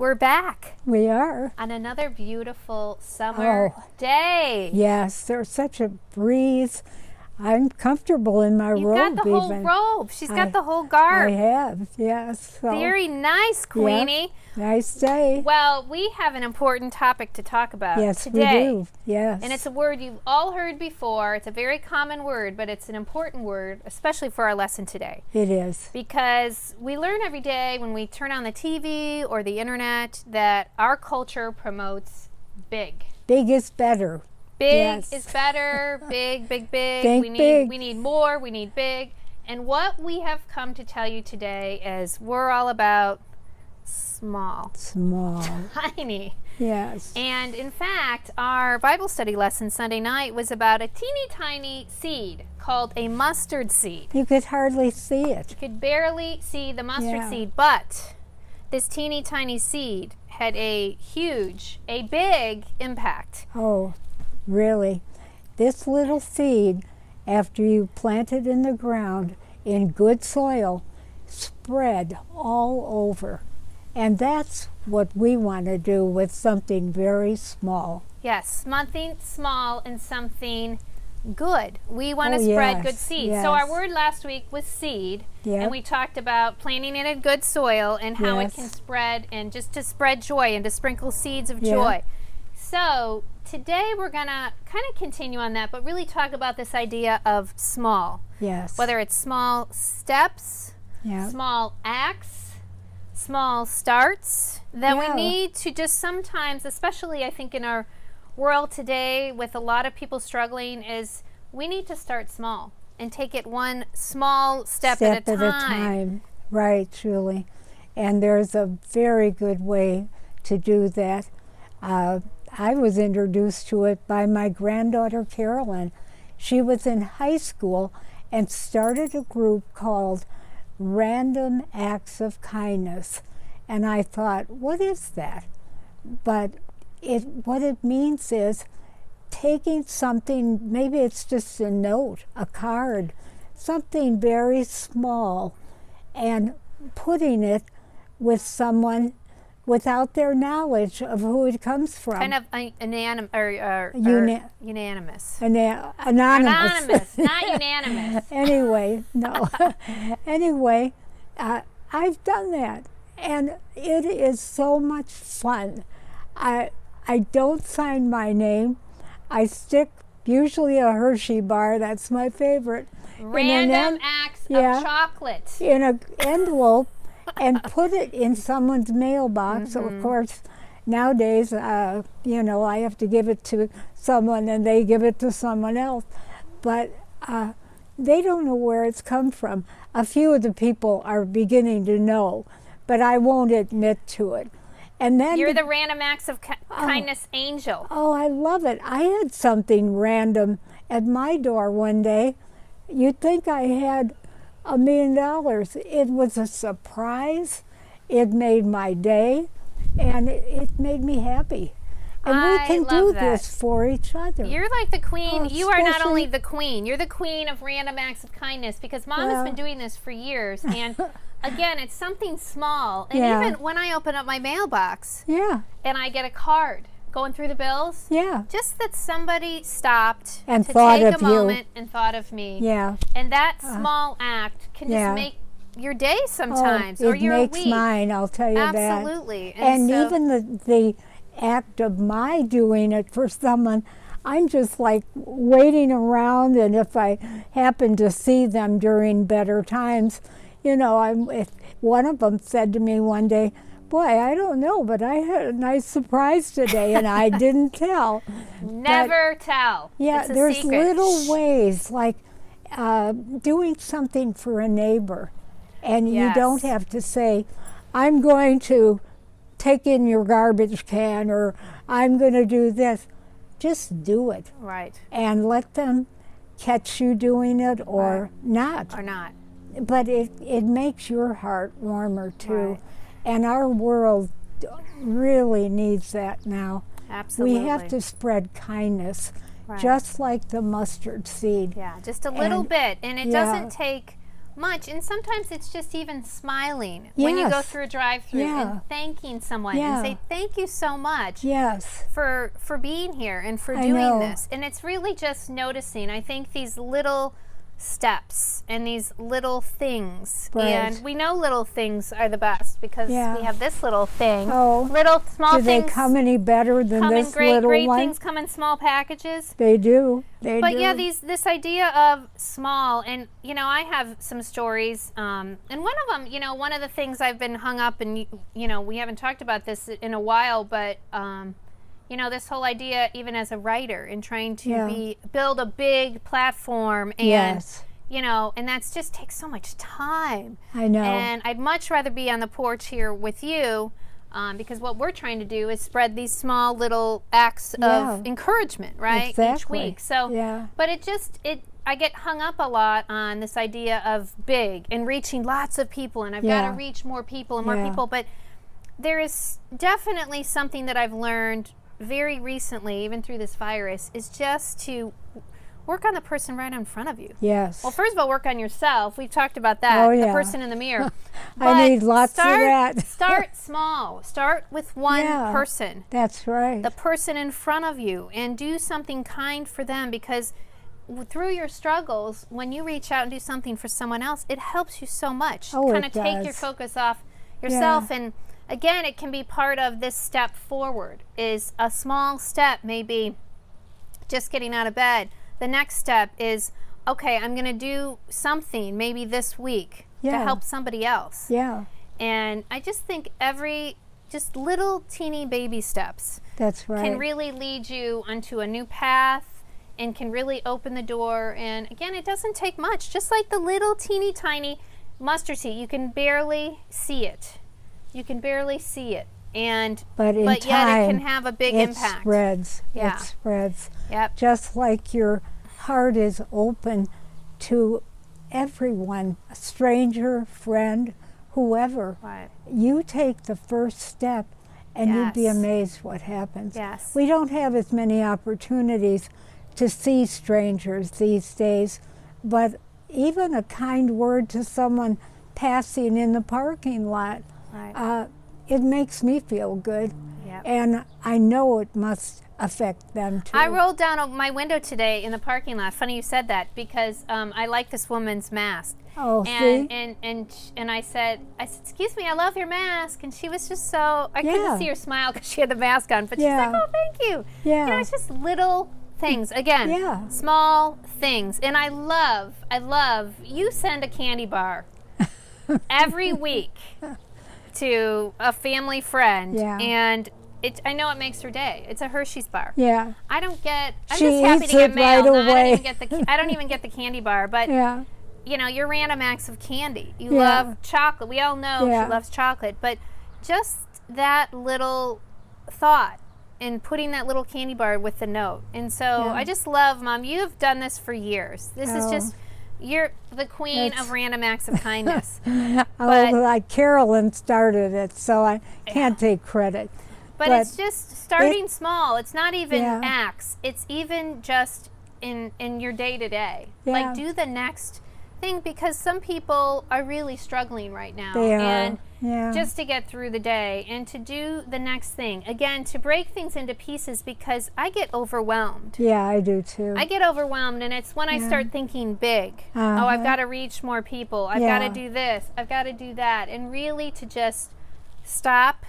we're back We are. on another beautiful summer day. Yes, there's such a breeze. I'm comfortable in my You've robe. got the whole even. robe. She's got I- the whole garb. I have, yes. So, Very nice, Queenie. nice day. Well, we have an important topic to talk about Yes, today. we do. Yes. And it's a word you've all heard before. It's a very common word, but it's an important word, especially for our lesson today. It is. Because we learn every day when we turn on the TV or the internet that our culture promotes big. Big is better. Big Yes. is better. Big, big, big. Think we need big. we need more. We need big. And what we have come to tell you today is we're all about small, Small. tiny. Yes. And in fact, our Bible study lesson Sunday night was about a teeny tiny seed called a mustard seed. You could hardly see it. You could barely see the mustard Yeah. seed, but this teeny tiny seed had a big impact. Oh, really? This little seed, after you plant it in the ground in good soil, spread all over. And that's what we want to do with something very small. Yes, something small and something good. We want to Oh, spread yes, good seed. yes. So our word last week was seed, Yep. and we talked about planting it in good soil and how it Yes. can spread, and just to spread joy and to sprinkle seeds of Yeah. joy. So today we're going to kind of continue on that, but really talk about this idea of small. Yes. Whether it's small steps, Yeah. small acts, small starts, that we Yeah. need to just sometimes, especially I think in our world today with a lot of people struggling, is we need to start small and take it one small step at a time. Right, Julie. And there's a very good way to do that. I was introduced to it by my granddaughter Carolyn. She was in high school and started a group called Random Acts of Kindness. And I thought, what is that? But what it means is taking something, maybe it's just a note, a card, something very small, and putting it with someone without their knowledge of who it comes from. Kind of unanimous. Anonymous. Anonymous, not unanimous. Anyway, no. Anyway, I've done that, and it is so much fun. I don't sign my name. I stick usually a Hershey bar. That's my favorite. Random acts yeah. of chocolate. In an envelope, and put it in someone's mailbox. So of course, nowadays, I have to give it to someone, and they give it to someone else. But they don't know where it's come from. A few of the people are beginning to know, but I won't admit to it. And then You're the random acts of kindness angel. Oh, I love it. I had something random at my door one day. You'd think I had $1 million. It was a surprise. It made my day, and it made me happy. And we I can love do that. this for each other. You're like the queen. Oh, You are not especially- only the queen, you're the queen of random acts of kindness, because Mom has Well. been doing this for years. And again, it's something small. And Yeah. even when I open up my mailbox Yeah, and I get a card going through the bills, yeah, just that somebody stopped And to thought take of a you. moment and thought of me. yeah. And that small act can yeah. just make your day sometimes, Oh, or it your makes week. mine, I'll tell you that. Absolutely. And so, even the act of my doing it for someone, I'm just like waiting around, and if I happen to see them during better times, if one of them said to me one day, "Boy, I don't know, but I had a nice surprise today," and I didn't tell. never tell. Yeah, It's a there's secret. little ways, like doing something for a neighbor, and you Yes. don't have to say, "I'm going to take in your garbage can," or "I'm going to do this." Just do it Right. and let them catch you doing it or not. Or not. But it makes your heart warmer too. Right. And our world really needs that now. Absolutely. We have to spread kindness, Right. just like the mustard seed. Yeah, just a little And- bit. And it yeah. doesn't take much. And sometimes it's just even smiling when you go Yes. through a drive-through and thanking someone and say, thank you so much Yes. for being here and for I doing know. this. And it's really just noticing. I think these little steps and these little things. Right. And we know little things are the best because Yeah. we have this little thing. Oh, Little small do they things come any better than come in this great little one? things come in small packages. They do. They But do. yeah, this idea of small, and you know, I have some stories, and one of them, you know, one of the things I've been hung up, and you know, we haven't talked about this in a while, but you know, this whole idea, even as a writer, and trying to build a big platform, and Yes. you know, and that's just takes so much time. I know. And I'd much rather be on the porch here with you. Because what we're trying to do is spread these small little acts of encouragement, right? Exactly. Each week. So, but I get hung up a lot on this idea of big and reaching lots of people, and I've got to reach more people and more people. But there is definitely something that I've learned very recently, even through this virus, is just to work on the person right in front of you. Yes. Well, first of all, work on yourself. We've talked about that. Oh, the yeah. person in the mirror. I need lots of that. Start small. Start with one person. That's right. The person in front of you, and do something kind for them, because through your struggles, when you reach out and do something for someone else, it helps you so much. Oh, kind it of take your does. focus off yourself. And again, it can be part of this step forward. Is a small step, maybe just getting out of bed. The next step is, okay, I'm going to do something maybe this week to help somebody else. Yeah. And I just think just little teeny baby steps That's right. can really lead you onto a new path and can really open the door. And again, it doesn't take much. Just like the little teeny tiny mustard seed, you can barely see it. You can barely see it. But yet it can have a big impact. It spreads. Yeah. It spreads. Yep. Just like your heart is open to everyone, a stranger, friend, whoever. Right. You take the first step and you'd be Yes. amazed what happens. Yes. We don't have as many opportunities to see strangers these days, but even a kind word to someone passing in the parking lot, Right. it makes me feel good. Yep. And I know it must affect them too. I rolled down my window today in the parking lot. Funny you said that, because I like this woman's mask. Oh, and, see? and I said, excuse me, I love your mask. And she was just so, I couldn't see her smile because she had the mask on, but she's like, oh, thank you. Yeah. You know, it's just little things. Again, small things. And I love, you send a candy bar every week to a family friend. Yeah. And I know it makes her day. It's a Hershey's bar. Yeah. I'm She just happy eats to get it mail. right No, away. I don't even get the candy bar, but Yeah. you know, your random acts of candy. You Yeah. love chocolate. We all know Yeah. she loves chocolate, but just that little thought and putting that little candy bar with the note. And so I just love, Mom, you've done this for years. This is just, you're the queen of random acts of kindness. Like Carolyn started it, so I can't take credit. But it's just starting small. It's not even acts. It's even just in your day-to-day. Like, do the next thing, because some people are really struggling right now. They are. And Yeah. just to get through the day and to do the next thing. Again, to break things into pieces, because I get overwhelmed. Yeah, I do too. I get overwhelmed, and it's when I start thinking big. Oh, I've got to reach more people. I've got to do this. I've got to do that. And really to just stop,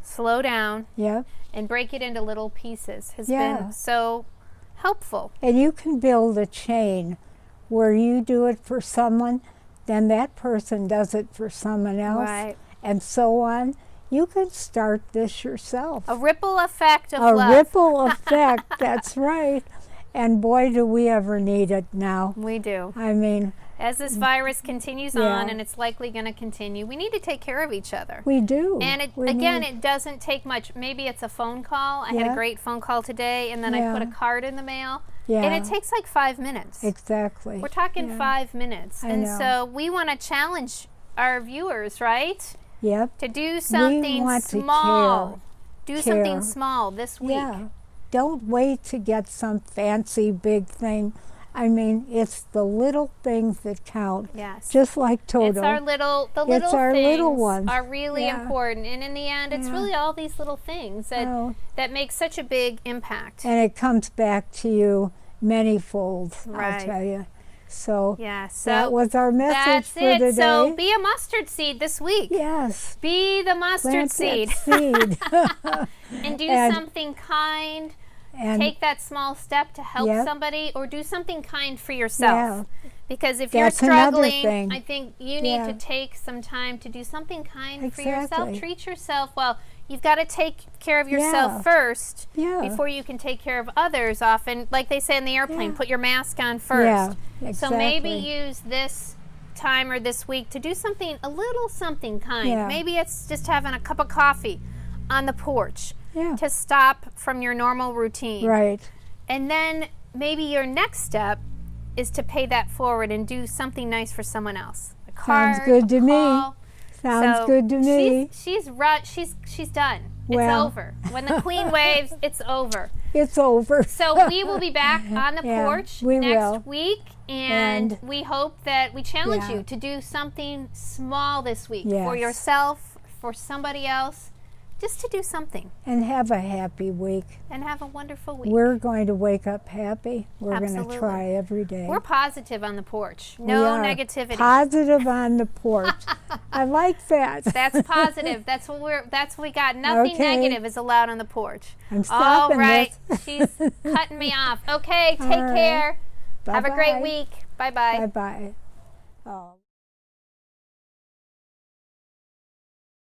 slow down, and break it into little pieces has been so helpful. And you can build a chain where you do it for someone, then that person does it for someone else, Right. and so on. You can start this yourself. A ripple effect of A love. ripple effect, that's right. And boy, do we ever need it now. We do. I mean, As this virus continues on, and it's likely going to continue, we need to take care of each other. we do. And it doesn't take much. Maybe it's a phone call. I had a great phone call today, and then I put a card in the mail. And it takes like 5 minutes. Exactly. We're talking 5 minutes. I and know. so we want to challenge our viewers, right? Yep. To do something want to small. care. Do something small this week. Yeah. Don't wait to get some fancy big thing. I mean, it's the little things that count. Yes. Just like Toto. It's our little, the It's little our things little ones. are really Yeah. important. And in the end, it's Yeah. really all these little things that, Oh. that make such a big impact. And it comes back to you many-fold, Right. I'll tell you. So Yeah, so that was our message that's for it. today. So be a mustard seed this week. Yes. Be the mustard Plant seed. that seed. And do And- something kind. And Take that small step to help Yep. somebody, or do something kind for yourself. Because if That's you're another struggling, thing. I think you need Yeah. to take some time to do something kind for yourself. Exactly. Treat yourself well. You've got to take care of yourself Yeah. first Yeah. before you can take care of others. Often, like they say in the airplane, Yeah. put your mask on first. Yeah, So maybe exactly. use this time or this week to do something, a little something kind. Yeah. Maybe it's just having a cup of coffee on the porch Yeah. to stop from your normal routine. Right. And then maybe your next step is to pay that forward and do something nice for someone else. A card, Sounds good to a me. call. Sounds So good to me. She's done. It's Well. over. When the queen waves, it's over. It's over. So we will be back on the Yeah, porch we next will. week, and And- we hope that we challenge Yeah. you to do something small this week for Yes. yourself, for somebody else, just to do something And have a happy week. and have a wonderful week. We're going to wake up happy. We're going Absolutely. to try every day. We're positive on the porch. We No are negativity. Positive on the porch. I like that. That's positive. That's what we got. Nothing Okay. negative is allowed on the porch. I'm All stopping right. this. She's cutting me off. Okay, take All right. care. Have a great Bye-bye. week. Bye-bye. Bye-bye.